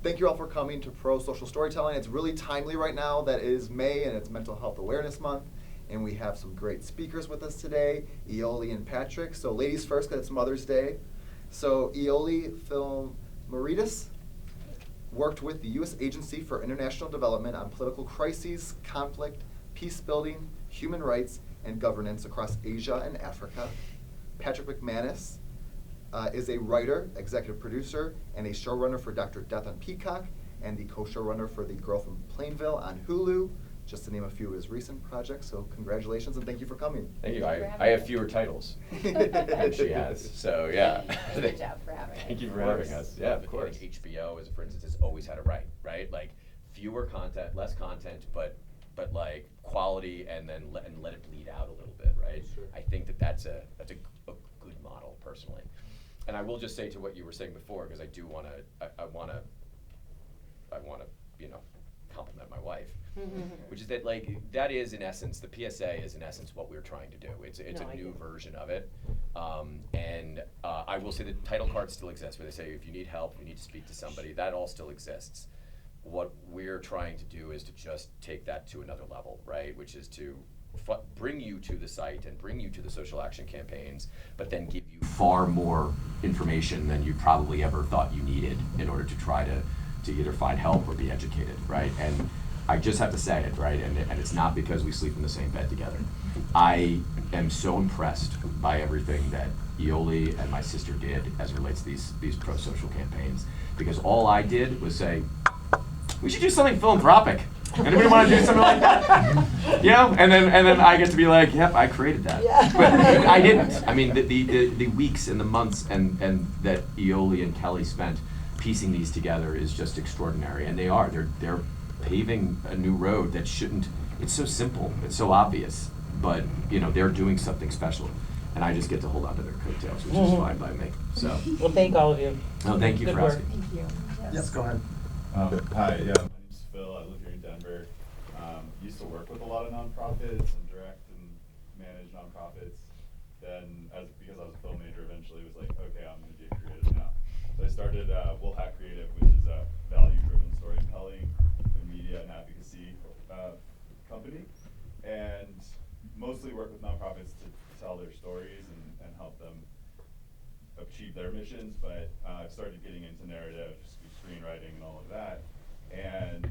thank you all for coming to Pro Social Storytelling. It's really timely right now. That is May, and it's Mental Health Awareness Month. And we have some great speakers with us today, Ioli and Patrick. So ladies first, because it's Mother's Day. So Ioli Filmeridis worked with the U.S. Agency for International Development on political crises, conflict, peace building, human rights, and governance across Asia and Africa. Patrick Macmanus is a writer, executive producer, and a showrunner for Dr. Death on Peacock, and the co-showrunner for The Girl from Plainville on Hulu, just to name a few of his recent projects. So congratulations and thank you for coming. Thank you. I have fewer titles than she has. So yeah. Good job for having us. Thank you for having us. Yeah, of course. HBO, for instance, has always had a right? Like fewer content, less content, but like quality, and then let it bleed out a little bit, right? Sure. I think that's a good model personally. And I will just say to what you were saying before, because I do want to, I want to, compliment my wife, which is that that is in essence, the PSA is in essence what we're trying to do. It's a new version of it. And I will say that title cards still exist, where they say if you need help, you need to speak to somebody, that all still exists. What we're trying to do is to just take that to another level, right? Which is to bring you to the site and bring you to the social action campaigns, but then give you far more information than you probably ever thought you needed in order to try to either find help or be educated, right? And I just have to say it, right? And it's not because we sleep in the same bed together. I am so impressed by everything that Ioli and my sister did as it relates to these pro-social campaigns, because all I did was say, we should do something philanthropic. Anybody want to do something like that? You know, and then I get to be like, yep, I created that. Yeah. But I didn't. I mean, the weeks and the months and that Ioli and Kelly spent piecing these together is just extraordinary. And they're paving a new road that shouldn't. It's so simple. It's so obvious. But they're doing something special. And I just get to hold on to their coattails, which is fine by me. So. Well, thank all of you. No, thank you Good for work. asking. Thank you. Yes, go ahead. Hi, yeah, my name's Phil. I live here in Denver. Used to work with a lot of nonprofits and direct and manage nonprofits. Then, because I was a film major, eventually was like, okay, I'm going to be a creative now. So I started Wolf Hat Creative, which is a value-driven storytelling and media and advocacy company, and mostly work with nonprofits to tell their stories and help them achieve their missions. But I've started getting into narrative, screenwriting, and all of that. And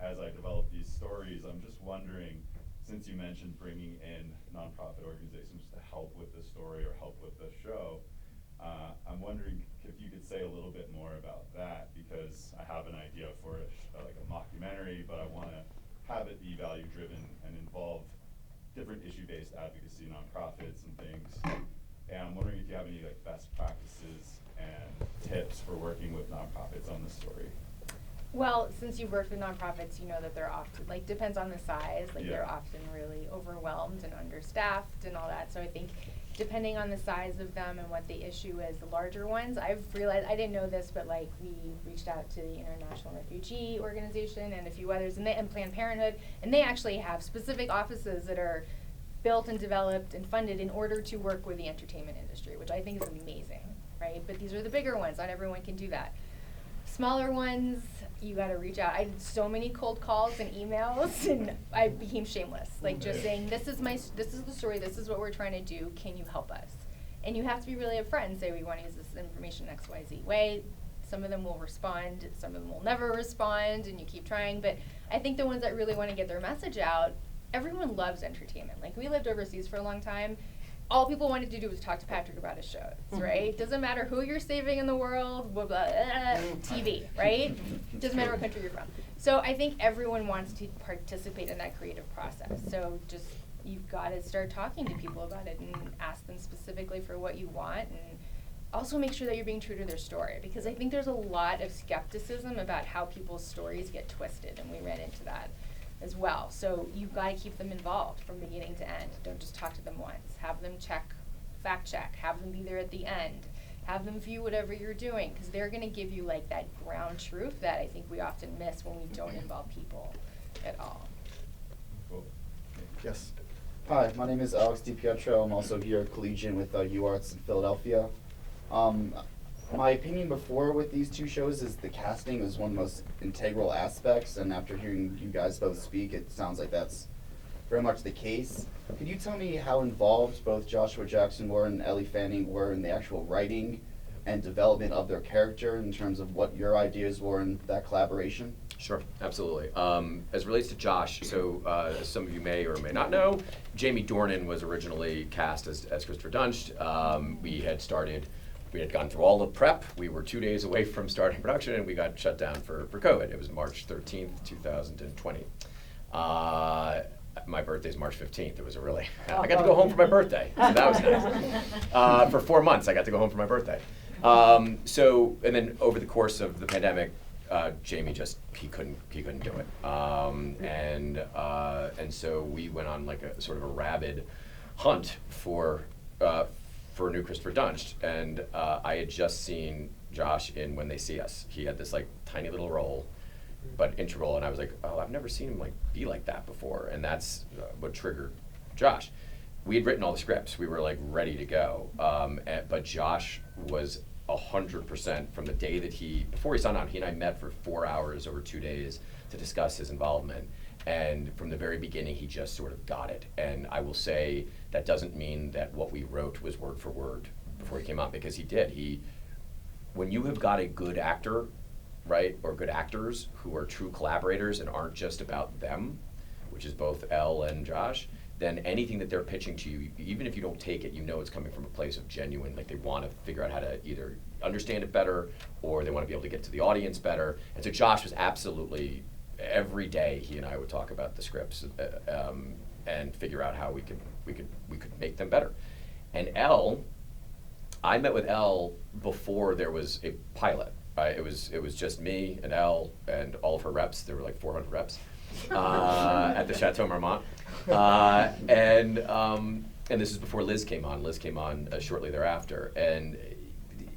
as I develop these stories, I'm just wondering, since you mentioned bringing in nonprofit organizations to help with the story or help with the show, I'm wondering if you could say a little bit more about that, because I have an idea for like a mockumentary, but I want to have it be value-driven and involve different issue-based advocacy nonprofits and things. And I'm wondering if you have any best practices and tips for working with nonprofits on this story. Well, since you've worked with nonprofits, you know that they're often, depends on the size, Yeah. they're often really overwhelmed and understaffed and all that. So I think depending on the size of them and what the issue is, the larger ones, I've realized, I didn't know this, but we reached out to the International Refugee Organization and a few others, and Planned Parenthood, and they actually have specific offices that are built and developed and funded in order to work with the entertainment industry, which I think is amazing, right? But these are the bigger ones, not everyone can do that. Smaller ones, you gotta reach out. I did so many cold calls and emails, and I became shameless. Just saying, this is the story, this is what we're trying to do, can you help us? And you have to be really upfront and say, we wanna use this information XYZ way. Some of them will respond, some of them will never respond, and you keep trying. But I think the ones that really wanna get their message out, everyone loves entertainment. We lived overseas for a long time. All people wanted to do was talk to Patrick about his shows, right? Doesn't matter who you're saving in the world, blah, blah, TV, right? Doesn't matter what country you're from. So I think everyone wants to participate in that creative process. So just, you've got to start talking to people about it and ask them specifically for what you want, and also make sure that you're being true to their story, because I think there's a lot of skepticism about how people's stories get twisted, and we ran into that as well. So you've got to keep them involved from beginning to end. Don't just talk to them once. Have them fact check, have them be there at the end, have them view whatever you're doing, because they're going to give you that ground truth that I think we often miss when we don't involve people at all. Cool. Yes. Hi, my name is Alex DiPietro. I'm also here at Collegian with UArts in Philadelphia. My opinion before with these two shows is the casting was one of the most integral aspects, and after hearing you guys both speak, it sounds like that's very much the case. Could you tell me how involved both Joshua Jackson were and Ellie Fanning were in the actual writing and development of their character in terms of what your ideas were in that collaboration? Sure, absolutely. As it relates to Josh, so as some of you may or may not know, Jamie Dornan was originally cast as Christopher Dunst. We had gone through all the prep. We were 2 days away from starting production, and we got shut down for COVID. It was March 13th, 2020. My birthday's March 15th. It was a really, I got to go home for my birthday, so that was nice. For 4 months, I got to go home for my birthday. And then over the course of the pandemic, Jamie he couldn't do it. And so we went on like a sort of a rabid hunt for new Christopher Dunst, and I had just seen Josh in When They See Us. He had this like tiny little role, but integral, and I was like, oh, I've never seen him like be like that before, and that's what triggered Josh. We had written all the scripts. We were like ready to go, but Josh was 100% from the day that before he signed on, he and I met for 4 hours over 2 days to discuss his involvement. And from the very beginning, he just sort of got it. And I will say that doesn't mean that what we wrote was word for word before he came on, because he did. When you have got a good actor, right, or good actors who are true collaborators and aren't just about them, which is both Elle and Josh, then anything that they're pitching to you, even if you don't take it, you know it's coming from a place of genuine, like they want to figure out how to either understand it better or they want to be able to get to the audience better. And so Josh was absolutely, every day he and I would talk about the scripts and figure out how we could make them better. And Elle, I met with Elle before there was a pilot. It was just me and Elle and all of her reps. There were like 400 reps at the Chateau Marmont. And this is before Liz came on. Liz came on shortly thereafter, and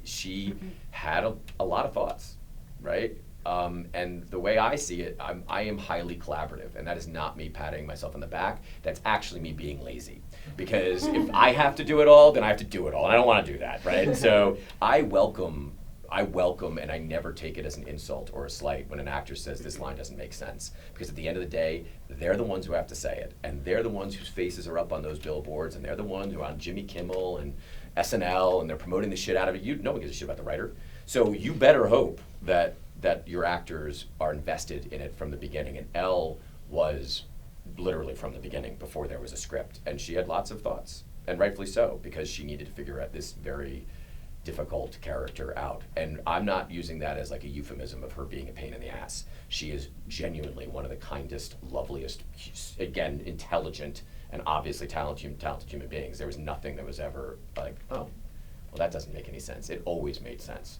she had a lot of thoughts, right? And the way I see it, I am highly collaborative, and that is not me patting myself on the back. That's actually me being lazy. Because if I have to do it all, then I have to do it all, and I don't want to do that, right? So I welcome, and I never take it as an insult or a slight when an actor says this line doesn't make sense. Because at the end of the day, they're the ones who have to say it, and they're the ones whose faces are up on those billboards, and they're the ones who are on Jimmy Kimmel and SNL, and they're promoting the shit out of it. No one gives a shit about the writer. So you better hope that your actors are invested in it from the beginning. And Elle was literally from the beginning, before there was a script. And she had lots of thoughts, and rightfully so, because she needed to figure out this very difficult character out. And I'm not using that as like a euphemism of her being a pain in the ass. She is genuinely one of the kindest, loveliest, again, intelligent, and obviously talented human beings. There was nothing that was ever like, oh, well, that doesn't make any sense. It always made sense.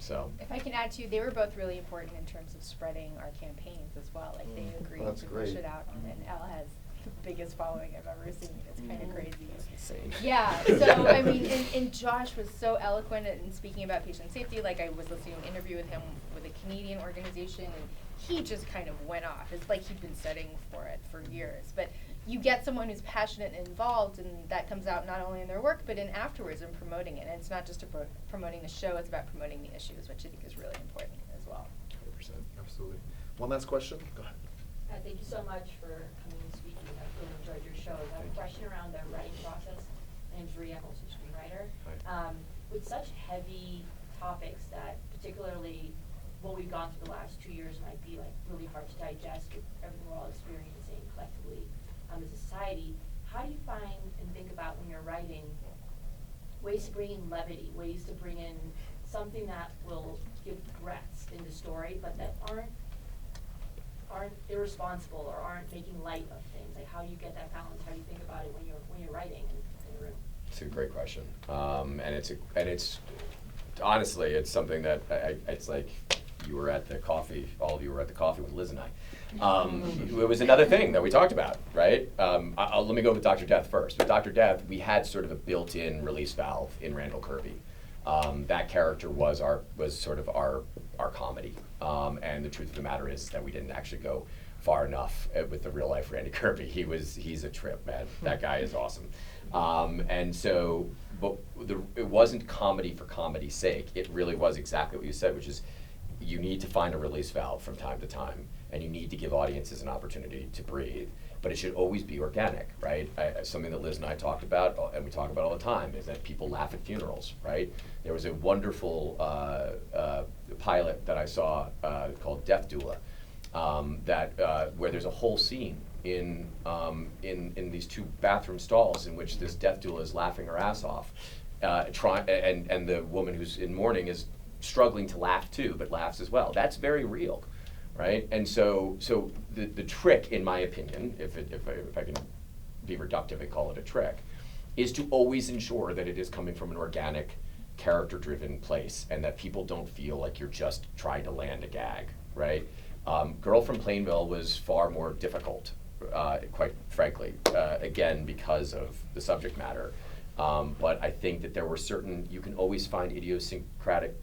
So. If I can add too, they were both really important in terms of spreading our campaigns as well. Like they agreed to push it out on it. Elle has the biggest following I've ever seen. It's kind of crazy. That's insane. Yeah, so I mean, and Josh was so eloquent in speaking about patient safety. Like I was listening to an interview with him with a Canadian organization, and he just kind of went off. It's like he'd been studying for it for years. But you get someone who's passionate and involved, and that comes out not only in their work, but in afterwards in promoting it. And it's not just about promoting the show, it's about promoting the issues, which I think is really important as well. 100%, absolutely. One last question? Go ahead. Thank you so much for coming and speaking. I've really enjoyed your show. I have a question around the writing process. My name's Rhea, I'm also a screenwriter. With such heavy topics that particularly what we've gone through the last 2 years might be like really hard to digest with everything we're all experiencing collectively as a society, how do you find and think about when you're writing ways to bring in levity, ways to bring in something that will give breaths in the story, but that aren't irresponsible or aren't making light of things? Like how you get that balance, how you think about it when you're writing in a room? It's a great question, and it's honestly, it's something that it's like you were at the coffee. All of you were at the coffee with Liz and I. It was another thing that we talked about, right? Let me go with Dr. Death first. With Dr. Death, we had sort of a built-in release valve in Randall Kirby. That character was sort of our comedy, and the truth of the matter is that we didn't actually go far enough with the real life Randy Kirby. He's a trip, man. That guy is awesome. And so, but it wasn't comedy for comedy's sake. It really was exactly what you said, which is you need to find a release valve from time to time, and you need to give audiences an opportunity to breathe. But it should always be organic, right? Something that Liz and I talked about, and we talk about all the time, is that people laugh at funerals, right? There was a wonderful pilot that I saw called Death Doula, where there's a whole scene in these two bathroom stalls in which this death doula is laughing her ass off, and the woman who's in mourning is struggling to laugh too, but laughs as well. That's very real, right? And so the trick, in my opinion, if I can be reductive and call it a trick, is to always ensure that it is coming from an organic, character-driven place, and that people don't feel like you're just trying to land a gag, right? Girl from Plainville was far more difficult, quite frankly, again, because of the subject matter. But I think that there were you can always find idiosyncratic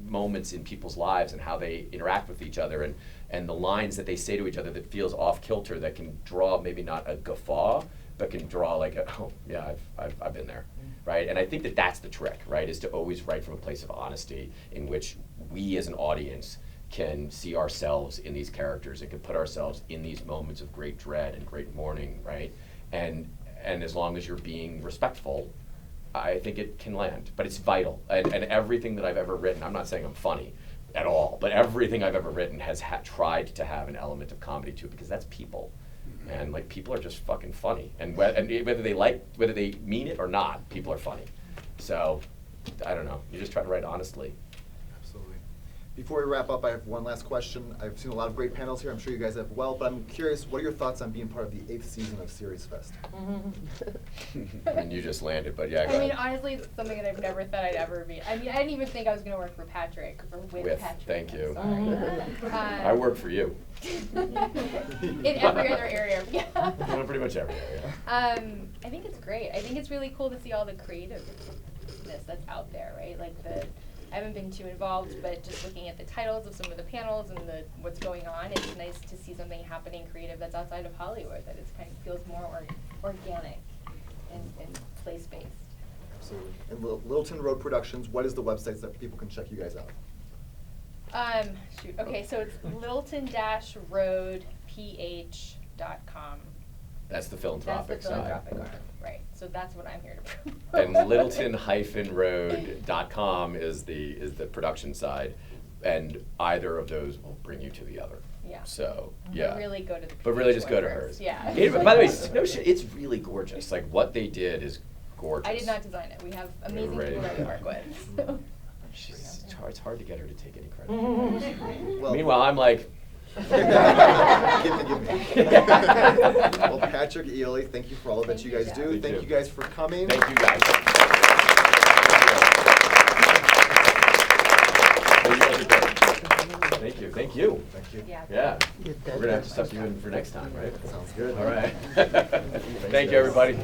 moments in people's lives and how they interact with each other, and the lines that they say to each other that feels off kilter, that can draw maybe not a guffaw, but can draw like oh yeah, I've been there, right? And I think that that's the trick, right? Is to always write from a place of honesty in which we as an audience can see ourselves in these characters and can put ourselves in these moments of great dread and great mourning, right? And as long as you're being respectful, I think it can land. But it's vital. And everything that I've ever written, I'm not saying I'm funny at all, but everything I've ever written has tried to have an element of comedy to it, because that's people. And like, people are just fucking funny. And whether they mean it or not, people are funny. So, I don't know. You just try to write honestly. Absolutely. Before we wrap up, I have one last question. I've seen a lot of great panels here. I'm sure you guys have well, but I'm curious, what are your thoughts on being part of the 8th season of SeriesFest? I mean, you just landed, but yeah, go I mean, ahead. honestly, it's something that I've never thought I'd ever be. I mean, I didn't even think I was going to work for Patrick, or with Patrick. Thank you. Sorry. I work for you. In every other area, yeah. Well, pretty much every area. I think it's great. I think it's really cool to see all the creativeness that's out there, right? Like I haven't been too involved, but just looking at the titles of some of the panels and what's going on, it's nice to see something happening creative that's outside of Hollywood, that it kind of feels more organic and place-based. Absolutely. And Littleton Road Productions, what is the websites that people can check you guys out? Okay, so it's littleton-roadph.com. That's the philanthropic That's the side. philanthropic arm, right. So that's what I'm here to promote. And littleton-road.com is the production side, and either of those will bring you to the other. Yeah. So, yeah. But really go to the But really PH just go to one hers. first, yeah. By the way, no shit, it's really gorgeous. Like, what they did is gorgeous. I did not design it. We have amazing Right. people that we work with. So. It's hard to get her to take any credit. Well, Meanwhile, I'm like... give me. Well, Patrick, Ioli, thank you for all that you guys do. Thank Thank you. you guys for coming. Thank you, guys. Thank you. Thank you. Thank you. Yeah. We're going to have to stuff you in for next time, right? Sounds good. All right. Thank you, everybody.